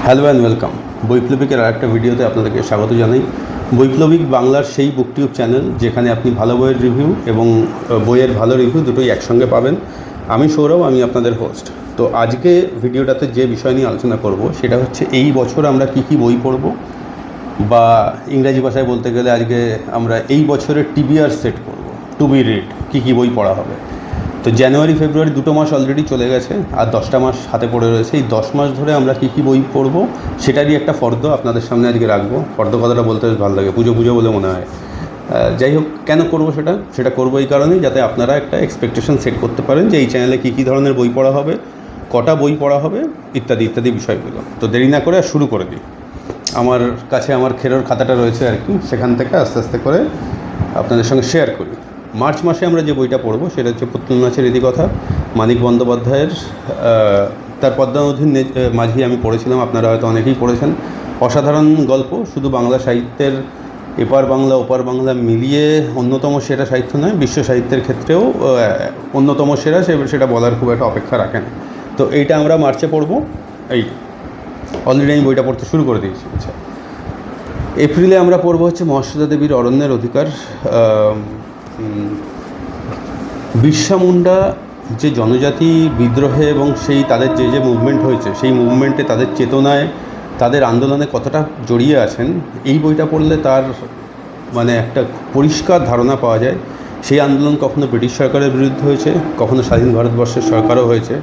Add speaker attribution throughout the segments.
Speaker 1: Hello and welcome. বৈপ্লবিকের আরেকটা ভিডিওতে আপনাদেরকে স্বাগত জানাই। বৈপ্লবিক বাংলার সেই বুকটিউব চ্যানেল যেখানে আপনি ভালো বইয়ের রিভিউ এবং বইয়ের ভালো রিভিউ দুটোই একসঙ্গে পাবেন। আমি সৌরভ, আমি আপনাদের হোস্ট। তো আজকে ভিডিওটাতে যে বিষয় নিয়ে আলোচনা করব সেটা হচ্ছে এই বছর আমরা কী কী বই পড়ব, বা ইংরাজি ভাষায় বলতে গেলে আজকে আমরা এই বছরের টিবিআর সেট করব, টু বি রিড, কী কী বই পড়া হবে। তো জানুয়ারি ফেব্রুয়ারি 2 মাস অলরেডি চলে গেছে, আর 10টা মাস হাতে পড়ে রয়েছে। এই 10 মাস ধরে আমরা কী কী বই পড়বো সেটারই একটা ফর্দ আপনাদের সামনে আজকে রাখবো। ফর্দ কথাটা বলতে বেশ ভালো লাগে, পুজো পুজো বলে মনে হয়। যাই হোক, কেন করবো সেটা করবো এই কারণেই, যাতে আপনারা একটা এক্সপেকটেশন সেট করতে পারেন যে এই চ্যানেলে কী কী ধরনের বই পড়া হবে, কটা বই পড়া হবে, ইত্যাদি ইত্যাদি বিষয়গুলো। তো দেরি না করে আর শুরু করে দিই। আমার কাছে আমার খেরোর খাতাটা রয়েছে আর কি, সেখান থেকে আস্তে আস্তে করে আপনাদের সঙ্গে শেয়ার করি। মার্চ মাসে আমরা যে বইটা পড়ব সেটা হচ্ছে পুতুল নাচের ইতিকথা, মানিক বন্দ্যোপাধ্যায়ের। তার পদ্মাবতীর মাঝি আমি পড়েছিলাম, আপনারা হয়তো অনেকেই পড়েছেন। অসাধারণ গল্প, শুধু বাংলা সাহিত্যের এপার বাংলা ওপার বাংলা মিলিয়ে অন্যতম সেরা সাহিত্য নয়, বিশ্ব সাহিত্যের ক্ষেত্রেও অন্যতম সেরা, সেটা বলার খুব একটা অপেক্ষা রাখে না। তো এইটা আমরা মার্চে পড়ব। এই অলরেডি আমি বইটা পড়তে শুরু করে দিয়েছি। আচ্ছা, এপ্রিলে আমরা পড়ব হচ্ছে মহাশ্বেতা দেবীর অরণ্যের অধিকার। বিরসা মুন্ডা যে জনজাতি বিদ্রোহে এবং সেই তাদের যে মুভমেন্ট হয়েছে, সেই মুভমেন্টে তাদের চেতনায়, তাদের আন্দোলনে কতটা জড়িয়ে আছেন, এই বইটা পড়লে তার মানে একটা পরিষ্কার ধারণা পাওয়া যায়। সেই আন্দোলন কখনো ব্রিটিশ সরকারের বিরুদ্ধে হয়েছে, কখনো স্বাধীন ভারতবর্ষের সরকারও হয়েছে,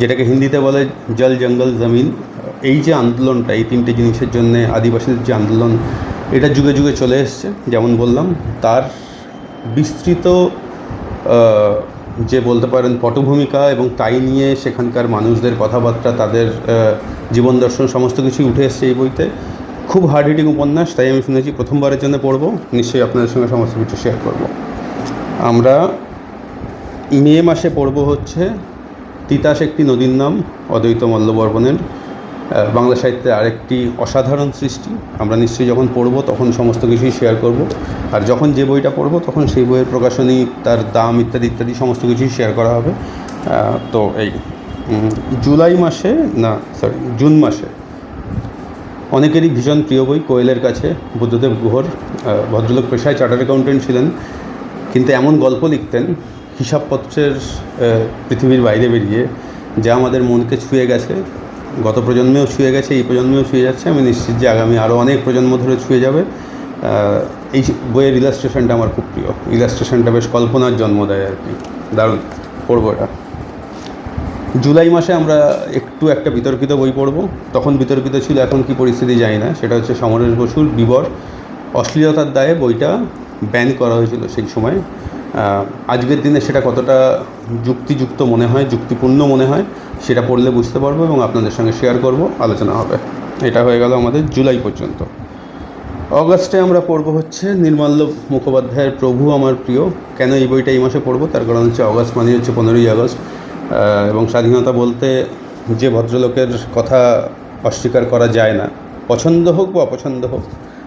Speaker 1: যেটাকে হিন্দিতে বলে জল জঙ্গল জমিন। এই যে আন্দোলনটা, এই তিনটে জিনিসের জন্যে আদিবাসীদের যে আন্দোলন, এটা যুগে যুগে চলে এসছে। যেমন বললাম, তার বিস্তৃত যে বলতে পারেন পটভূমিকা, এবং তাই নিয়ে সেখানকার মানুষদের কথাবার্তা, তাদের জীবন দর্শন, সমস্ত কিছুই উঠে এসছে এই বইতে। খুব হার্ড হিটিং উপন্যাস, তাই আমি শুনেছি প্রথমবারের জন্য পড়ব, নিশ্চয়ই আপনাদের সঙ্গে সমস্ত কিছু শেয়ার করব। আমরা মে মাসে পড়ব হচ্ছে তিতাস একটি নদীর নাম, অদ্বৈত মল্লবর্মণের। বাংলা সাহিত্যের আরেকটি অসাধারণ সৃষ্টি। আমরা নিশ্চয়ই যখন পড়ব তখন সমস্ত কিছুই শেয়ার করব, আর যখন যে বইটা পড়ব তখন সেই বইয়ের প্রকাশনী, তার দাম ইত্যাদি ইত্যাদি সমস্ত কিছুই শেয়ার করা হবে। তো এই জুন মাসে অনেকেরই ভীষণ প্রিয় বই, কোয়েলের কাছে, বুদ্ধদেব গুহর। ভদ্রলোক পেশায় চার্টার্ড অ্যাকাউন্টেন্ট ছিলেন, কিন্তু এমন গল্প লিখতেন হিসাবপত্রের পৃথিবীর বাইরে বেরিয়ে, যা আমাদের মনকে ছুঁয়ে গেছে। গত প্রজন্মেও ছুঁয়ে গেছে, এই প্রজন্মেও ছুঁয়ে যাচ্ছে, আমি নিশ্চিত যে আগামী আরও অনেক প্রজন্ম ধরে ছুঁয়ে যাবে। এই বইয়ের ইলাস্ট্রেশনটা আমার খুব প্রিয়। ইলাস্ট্রেশনটা বেশ কল্পনার জন্ম দেয় আর কি, দারুণ। পড়বো এটা। জুলাই মাসে আমরা একটা বিতর্কিত বই পড়ব। তখন বিতর্কিত ছিল, এখন কি পরিস্থিতি জানি না। সেটা হচ্ছে সমরেশ বসুর বিবর। অশ্লীলতার দায়ে বইটা ব্যান করা হয়েছিল সেই সময়। আজকের দিনে সেটা কতটা যুক্তিযুক্ত মনে হয়, যুক্তিপূর্ণ মনে হয়, সেটা পড়লে বুঝতে পারবো এবং আপনাদের সঙ্গে শেয়ার করব, আলোচনা হবে। এটা হয়ে গেল আমাদের জুলাই পর্যন্ত। অগাস্টে আমরা পড়ব হচ্ছে নির্মাল্য মুখোপাধ্যায়ের প্রভু আমার প্রিয়। কেন এই বইটা এই মাসে পড়ব, তার কারণ হচ্ছে অগাস্ট মানে হচ্ছে 15ই আগস্ট, এবং স্বাধীনতা বলতে যে ভদ্রলোকের কথা অস্বীকার করা যায় না, পছন্দ হোক বা অপছন্দ হোক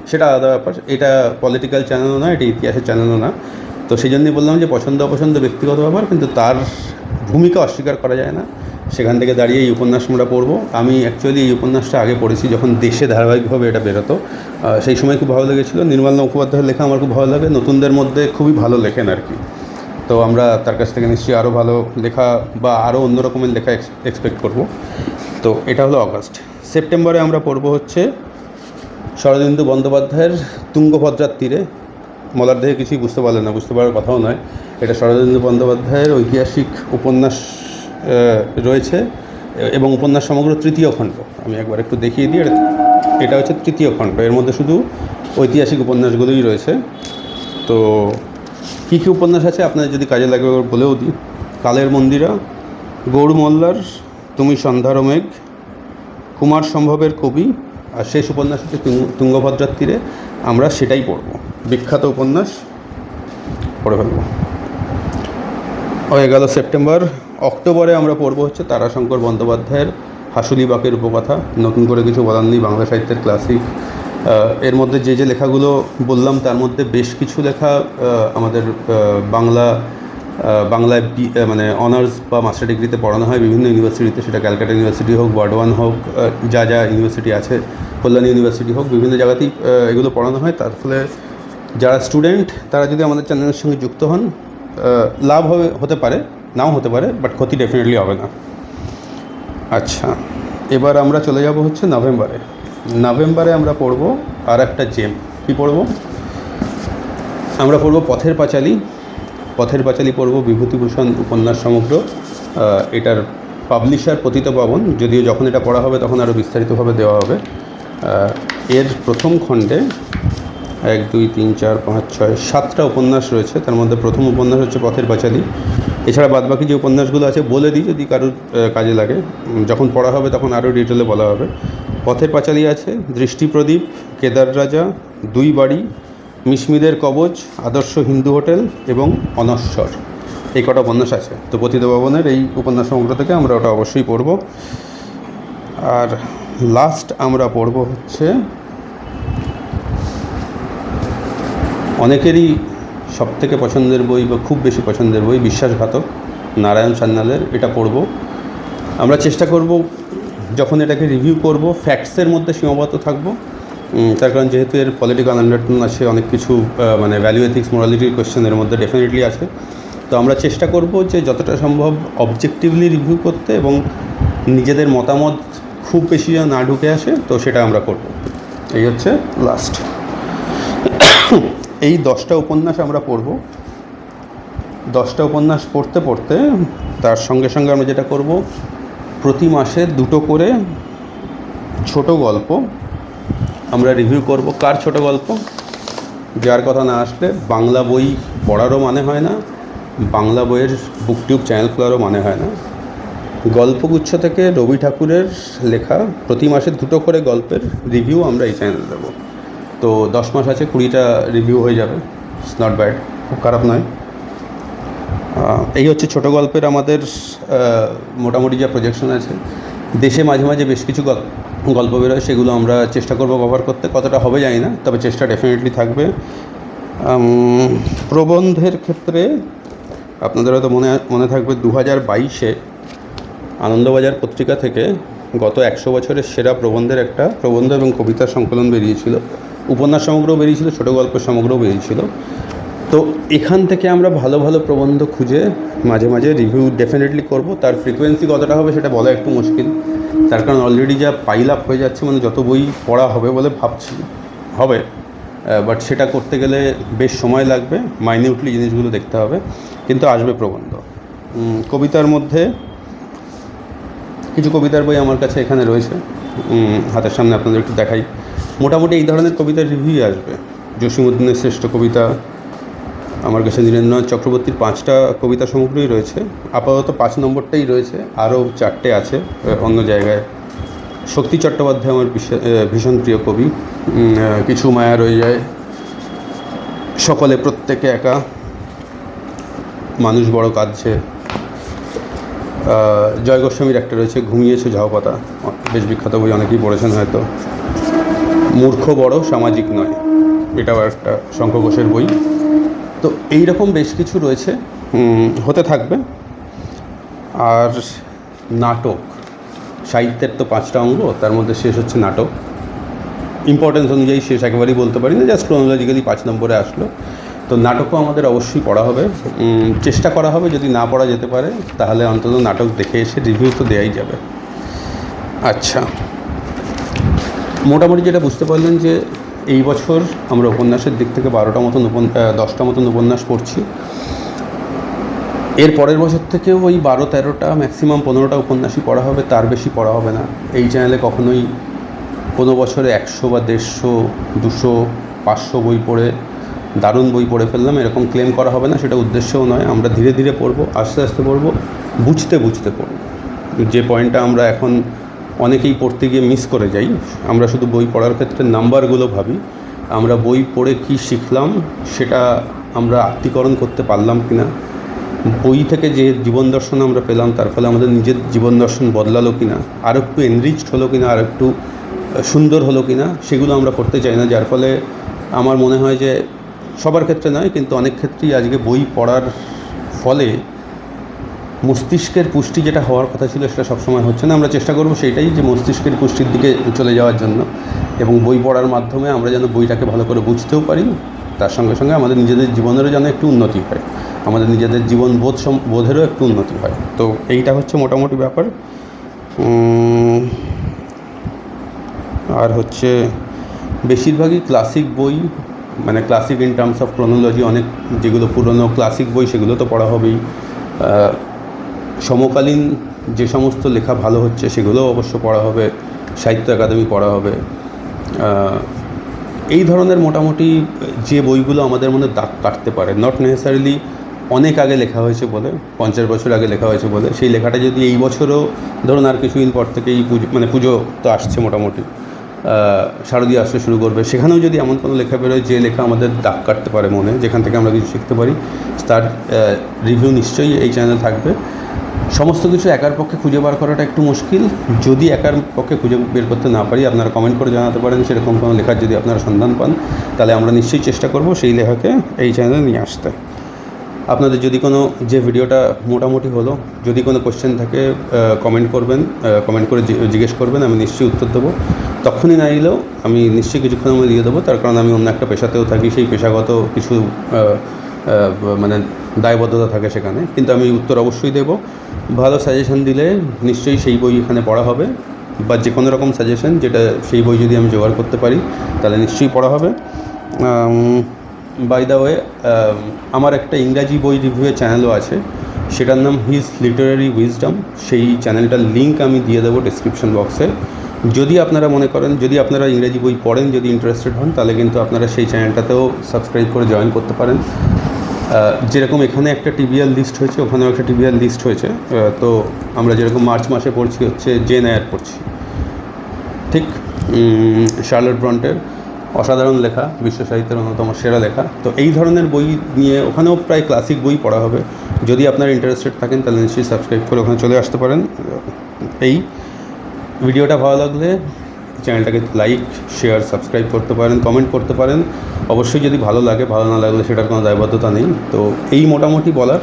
Speaker 1: সেটা আলাদা ব্যাপার। এটা পলিটিক্যাল চ্যানেলও না, এটা ইতিহাসের চ্যানেলও না। তো সেই জন্যই বললাম যে পছন্দ অপছন্দ ব্যক্তিগত ব্যাপার, কিন্তু তার ভূমিকা অস্বীকার করা যায় না। সেখান থেকে দাঁড়িয়ে এই উপন্যাস আমরা পড়ব। আমি অ্যাকচুয়ালি এই উপন্যাসটা আগে পড়েছি যখন দেশে ধারাবাহিকভাবে এটা বেরোতো, সেই সময় খুব ভালো লেগেছিলো। নির্মল মুখোপাধ্যায়ের লেখা আমার খুব ভালো লাগে, নতুনদের মধ্যে খুবই ভালো লেখেন আর কি। তো আমরা তার কাছ থেকে নিশ্চয়ই আরও ভালো লেখা বা আরও অন্য রকমের লেখা এক্সপেক্ট করব। তো এটা হলো অগাস্ট। সেপ্টেম্বরে আমরা পড়ব হচ্ছে শরদিন্দু বন্দ্যোপাধ্যায়ের তুঙ্গভদ্রার তীরে। মলার দেহে কিছুই বুঝতে পারলেন না, বুঝতে পারার কথাও নয়। এটা শরদিন্দু বন্দ্যোপাধ্যায়ের ঐতিহাসিক উপন্যাস রয়েছে, এবং উপন্যাস সমগ্র তৃতীয় খণ্ড। আমি একবার একটু দেখিয়ে দিই, এটা হচ্ছে তৃতীয় খণ্ড। এর মধ্যে শুধু ঐতিহাসিক উপন্যাসগুলোই রয়েছে। তো কী কী উপন্যাস আছে আপনাদের যদি কাজে লাগে বলেও দিই। কালের মন্দিরা, গৌর মোল্লার তুমি সন্ধ্যার মেঘ, কুমার সম্ভবের কবি, আর শেষ উপন্যাস হচ্ছে তুঙ্গভদ্রার তীরে। আমরা সেটাই পড়ব, বিখ্যাত উপন্যাস পড়ে ফেলব। হয়ে গেল সেপ্টেম্বর। অক্টোবরে আমরা পড়ব হচ্ছে তারাশঙ্কর বন্দ্যোপাধ্যায়ের হাসুলি বাঁকের উপকথা। নতুন করে কিছু বলার নেই, বাংলা সাহিত্যের ক্লাসিক। এর মধ্যে যে লেখাগুলো বললাম তার মধ্যে বেশ কিছু লেখা আমাদের বাংলা বাংলায় মানে অনার্স বা মাস্টার ডিগ্রিতে পড়ানো হয় বিভিন্ন ইউনিভার্সিটিতে, সেটা ক্যালকাটা ইউনিভার্সিটি হোক, বর্ধমান হোক, যা ইউনিভার্সিটি আছে, কল্যাণ ইউনিভার্সিটি হোক, বিভিন্ন জায়গাতেই এগুলো পড়ানো হয়। তার ফলে যারা স্টুডেন্ট তারা যদি আমাদের চ্যানেলের সঙ্গে যুক্ত হন, লাভ হতে পারে, নাও হতে পারে, বাট ক্ষতি ডেফিনেটলি হবে না। আচ্ছা, এবার আমরা চলে যাব হচ্ছে নভেম্বরে আমরা পড়ব আর একটা জেম। কী পড়ব? আমরা পড়ব পথের পাঁচালী পড়ব বিভূতিভূষণ উপন্যাস সমগ্র। এটার পাবলিশার পতিতপাবন, যদিও যখন এটা পড়া হবে তখন আরও বিস্তারিতভাবে দেওয়া হবে। এর প্রথম খণ্ডে 1, 2, 3, 4, 5, 6, 7টা উপন্যাস রয়েছে। তার মধ্যে প্রথম উপন্যাস হচ্ছে পথের পাঁচালী। এছাড়া বাদবাকি যে উপন্যাসগুলো আছে বলে দিই যদি কারোর কাজে লাগে, যখন পড়া হবে তখন আরও ডিটেলে বলা হবে। পথের পাঁচালী আছে দৃষ্টিপ্রদীপ, কেদার রাজা, 2 বাড়ি, মিশমিদের কবচ, আদর্শ হিন্দু হোটেল এবং অনশ্বর, এই কটা উপন্যাস আছে। তো পতিতপাবনের এই উপন্যাস সমগ্র থেকে আমরা ওটা অবশ্যই পড়ব। আর লাস্ট আমরা পড়ব হচ্ছে অনেকেরই সবথেকে পছন্দের বই বা খুব বেশি পছন্দের বই বিশ্বাসঘাতক, নারায়ণ সান্যালের। এটা পড়ব। আমরা চেষ্টা করব যখন এটাকে রিভিউ করব ফ্যাক্টসের মধ্যে সীমাবদ্ধ থাকব, তার কারণ যেহেতু এর পলিটিক্যাল আন্ডারটোন আছে, অনেক কিছু মানে ভ্যালু এথিক্স মোরালিটির কোয়েশ্চেনের মধ্যে ডেফিনেটলি আছে। তো আমরা চেষ্টা করব যে যতটা সম্ভব অবজেক্টিভলি রিভিউ করতে এবং নিজেদের মতামত খুব বেশি যেন না ঢুকে আসে, তো সেটা আমরা করব। এই হচ্ছে লাস্ট। এই 10টা উপন্যাস আমরা পড়ব। 10টা উপন্যাস পড়তে পড়তে তার সঙ্গে সঙ্গে আমরা যেটা করব, প্রতি মাসে 2টো করে ছোট গল্প আমরা রিভিউ করব। কার ছোট গল্প? যার কথা না আসলে বাংলা বই পড়ারও মানে হয় না, বাংলা বইয়ের বুকটিউব চ্যানেল খোলারও মানে হয় না। গল্পগুচ্ছ থেকে রবি ঠাকুরের লেখা প্রতি মাসে 2টো করে গল্পের রিভিউ আমরা এই চ্যানেলে দেবো। তো 10 মাস আছে, 20টা রিভিউ হয়ে যাবে। ইটস নট ব্যাড, খুব খারাপ নয়। এই হচ্ছে ছোটো গল্পের আমাদের মোটামুটি যা প্রজেকশন আছে। দেশে মাঝে মাঝে বেশ কিছু গল্প বেরোয়, সেগুলো আমরা চেষ্টা করব কভার করতে। কতটা হবে জানি না, তবে চেষ্টা ডেফিনেটলি থাকবে। প্রবন্ধের ক্ষেত্রে আপনাদের হয়তো মনে থাকবে 2022-এ আনন্দবাজার পত্রিকা থেকে গত 100 বছরের সেরা প্রবন্ধের একটা প্রবন্ধ এবং কবিতার সংকলন বেরিয়েছিল। উপন্যাস সমগ্রও বেরিয়েছিল, ছোটো গল্পের সমগ্রও বেরিয়েছিল। তো এখান থেকে আমরা ভালো ভালো প্রবন্ধ খুঁজে মাঝে মাঝে রিভিউ ডেফিনেটলি করব। তার ফ্রিকোয়েন্সি কতটা হবে সেটা বলা একটু মুশকিল, তার কারণ অলরেডি যা পাইল আপ হয়ে যাচ্ছে, মানে যত বই পড়া হবে বলে ভাবছি হবে, বাট সেটা করতে গেলে বেশ সময় লাগবে, মাইনিউটলি জিনিসগুলো দেখতে হবে, কিন্তু আসবে প্রবন্ধ। কবিতার মধ্যে কিছু কবিতার বই আমার কাছে এখানে রয়েছে, হাতের সামনে আপনাদের একটু দেখাই। মোটামুটি এই ধরনের কবিতার রিভিউ আসবে। জসীমউদ্দিনের শ্রেষ্ঠ কবিতা, আমার কাছে নীরেন্দ্রনাথ চক্রবর্তীর 5টা কবিতা সমগ্রই রয়েছে, আপাতত 5 নম্বরটাই রয়েছে, আরও 4টে আছে অন্য জায়গায়। শক্তি চট্টোপাধ্যায় আমার ভীষণ প্রিয় কবি, কিছু মায়া রয়ে যায়, সকলে প্রত্যেকে একা, মানুষ বড় কাঁদছে। জয় গোস্বামীর একটা রয়েছে ঘুমিয়েছে ঝাউপাতা, বেশ বিখ্যাত বই, অনেকেই পড়েছেন হয়তো। মূর্খ বড় সামাজিক নয়, এটাও একটা শঙ্খ ঘোষের বই। তো এই রকম বেশ কিছু রয়েছে, হতে থাকবে। আর নাটক, সাহিত্যের তো 5টা অঙ্গ, তার মধ্যে শেষ হচ্ছে নাটক। ইম্পর্টেন্স অনুযায়ী শেষ একেবারেই বলতে পারি না, জাস্ট ক্রোনোলজিক্যালি 5 নম্বরে আসলো। তো নাটকও আমাদের অবশ্যই পড়া হবে, চেষ্টা করা হবে, যদি না পড়া যেতে পারে তাহলে অন্তত নাটক দেখে এসে রিভিউ তো দেওয়াই যাবে। আচ্ছা, মোটামুটি যেটা বুঝতে পারলেন যে এই বছর আমরা উপন্যাসের দিক থেকে 10টা মতন উপন্যাস পড়ছি। এর পরের বছর থেকে ওই 12-13টা ম্যাক্সিমাম 15টা উপন্যাসই পড়া হবে, তার বেশি পড়া হবে না। এই চ্যানেলে কখনোই কোনো বছরে 100 বা 150, 200, 500 বই পড়ে দারুণ বই পড়ে ফেললাম এরকম ক্লেম করা হবে না, সেটা উদ্দেশ্যও নয়। আমরা ধীরে ধীরে পড়বো, আস্তে আস্তে পড়বো, বুঝতে বুঝতে পড়বো। যে পয়েন্টটা আমরা এখন অনেকেই পড়তে গিয়ে মিস করে যাই, আমরা শুধু বই পড়ার ক্ষেত্রে নাম্বারগুলো ভাবি, আমরা বই পড়ে কী শিখলাম সেটা আমরা আত্মীকরণ করতে পারলাম কি না, বই থেকে যে জীবন দর্শন আমরা পেলাম তার ফলে আমাদের নিজের জীবন দর্শন বদলালো কি না, আর একটু এনরিচড হলো কি না, আর একটু সুন্দর হলো কি না, সেগুলো আমরা করতে চাই না। যার ফলে আমার মনে হয় যে সবার ক্ষেত্রে নয়, কিন্তু অনেক ক্ষেত্রেই আজকে বই পড়ার ফলে মস্তিষ্কের পুষ্টি যেটা হওয়ার কথা ছিল সেটা সবসময় হচ্ছে না। আমরা চেষ্টা করব সেইটাই, যে মস্তিষ্কের পুষ্টির দিকে চলে যাওয়ার জন্য, এবং বই পড়ার মাধ্যমে আমরা যেন বইটাকে ভালো করে বুঝতেও পারি, তার সঙ্গে সঙ্গে আমাদের নিজেদের জীবনেরও যেন একটু উন্নতি হয়, আমাদের নিজেদের জীবন বোধেরও একটু উন্নতি হয়। তো এইটা হচ্ছে মোটামুটি ব্যাপার। আর হচ্ছে বেশিরভাগই ক্লাসিক বই, মানে classic in terms of chronology, অনেক যেগুলো পুরনো ক্লাসিক বই সেগুলো তো পড়া হবেই। সমকালীন যে সমস্ত লেখা ভালো হচ্ছে সেগুলোও অবশ্য পড়া হবে, সাহিত্য একাডেমি পড়া হবে। এই ধরনের মোটামুটি যে বইগুলো আমাদের মনে দাগ কাটতে পারে, নট নেসেসারিলি অনেক আগে লেখা হয়েছে বলে, 50 বছর আগে লেখা হয়েছে বলে সেই লেখাটা যদি এই বছরও ধরুন আর কিছুদিন পর থেকেই পুজো তো আসছে, মোটামুটি শারদীয় আসতে শুরু করবে, সেখানেও যদি এমন কোনো লেখা বেরোয় যে লেখা আমাদের দাগ কাটতে পারে মনে, যেখান থেকে আমরা কিছু শিখতে পারি, তার রিভিউ নিশ্চয়ই এই চ্যানেলে থাকবে। সমস্ত কিছু একার পক্ষে খুঁজে বার করাটা একটু মুশকিল। যদি একার পক্ষে খুঁজে বের করতে না পারি, আপনারা কমেন্ট করে জানাতে পারেন সেরকম কোনো লেখার যদি আপনারা সন্ধান পান, তাহলে আমরা নিশ্চয়ই চেষ্টা করব সেই লেখাকে এই চ্যানেলে নিয়ে আসতে। আপনাদের যদি কোনো, যে ভিডিওটা মোটামুটি হলো, যদি কোনো কোশ্চেন থাকে কমেন্ট করবেন, কমেন্ট করে জিজ্ঞেস করবেন, আমি নিশ্চয়ই উত্তর দেবো। তখনই না এলেও আমি নিশ্চয়ই কিছুক্ষণ আমি দিয়ে দেবো, তার কারণ আমি অন্য একটা পেশাতেও থাকি, সেই পেশাগত কিছু মানে দায়বদ্ধতা থাকে সেখানে, কিন্তু আমি উত্তর অবশ্যই দেবো। ভালো সাজেশন দিলে নিশ্চয়ই সেই বই এখানে পড়া হবে, বা যে কোনো রকম সাজেশন যেটা সেই বই যদি আমি জোগাড় করতে পারি তাহলে নিশ্চয়ই পড়া হবে। বাই দ্য ওয়ে, আমার একটা ইংরাজি বই রিভিউয়ের চ্যানেলও আছে, সেটার নাম হিজ লিটারারি উইজডম। সেই চ্যানেলটার লিঙ্ক আমি দিয়ে দেবো ডেসক্রিপশন বক্সে। যদি আপনারা মনে করেন, যদি আপনারা ইংরেজি বই পড়েন, যদি ইন্টারেস্টেড হন, তাহলে কিন্তু আপনারা সেই চ্যানেলটাতেও সাবস্ক্রাইব করে জয়েন করতে পারেন। যেরকম এখানে একটা টিবিএল লিস্ট হয়েছে, ওখানেও একটা টিবিএল লিস্ট হয়েছে। তো আমরা যেরকম মার্চ মাসে পড়ছি হচ্ছে জেন এয়ার পড়ছি, ঠিক শার্লট ব্রন্টের অসাধারণ লেখা, বিশ্ব সাহিত্যের অন্যতম সেরা লেখা। তো এই ধরনের বই নিয়ে ওখানেও প্রায় ক্লাসিক বই পড়া হবে। যদি আপনারা ইন্টারেস্টেড থাকেন তাহলে নিশ্চয়ই সাবস্ক্রাইব করে ওখানে চলে আসতে পারেন। এই ভিডিওটা ভালো লাগলে চ্যানেলটাকে লাইক, শেয়ার, সাবস্ক্রাইব করতে পারেন, কমেন্ট করতে পারেন। অবশ্যই যদি ভালো লাগে, ভালো না লাগলে সেটার কোনো দায়বদ্ধতা নেই। তো এই মোটামুটি বলার,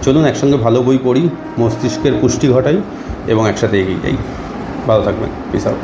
Speaker 1: চলুন একসঙ্গে ভালো বই পড়ি, মস্তিষ্কের পুষ্টি ঘটাই এবং একসাথে এগিয়ে যাই। ভালো থাকবেন, পিস আউট।